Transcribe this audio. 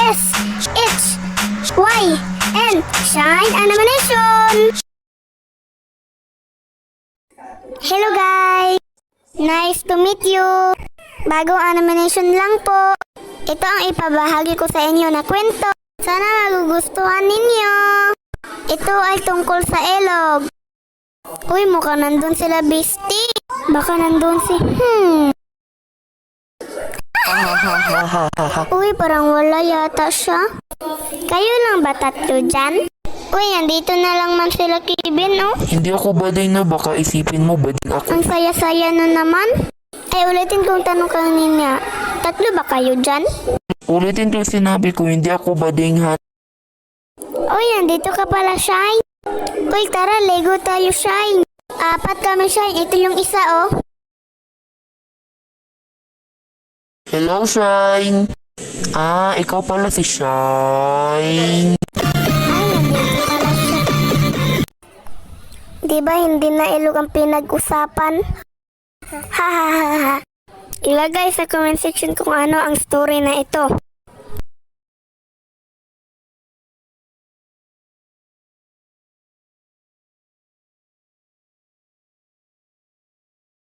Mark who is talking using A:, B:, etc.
A: S H Y N Shine Animation. Hello guys! Nice to meet you! Bagong animation lang po. Ito ang ipabahagi ko sa inyo na kwento. Sana magugustuhan ninyo. Ito ay tungkol sa ilog. Uy, mukhang nandun sila, bestie. Baka nandun si... Uy, parang wala yata siya. Kayo lang ba tatlo dyan? Uy, nandito na lang man sila, Kevin, oh.
B: Hindi ako bading na, baka isipin mo bading ako.
A: Ang saya-saya na naman. Ay, ulitin kong tanong kanina. Tatlo ba kayo dyan?
B: Ulitin ko yung sinabi ko, hindi ako bading ha.
A: Uy, nandito ka pala, Shine. Uy, tara, Lego tayo, Shine. Apat kami, Shine. Ito yung isa, oh.
B: Hello, Shine. Ikaw pala si Shine.
A: Ay, nandito pala siya. Diba hindi na ilog ang pinag-usapan? Ilagay sa comment section kung ano ang story na ito.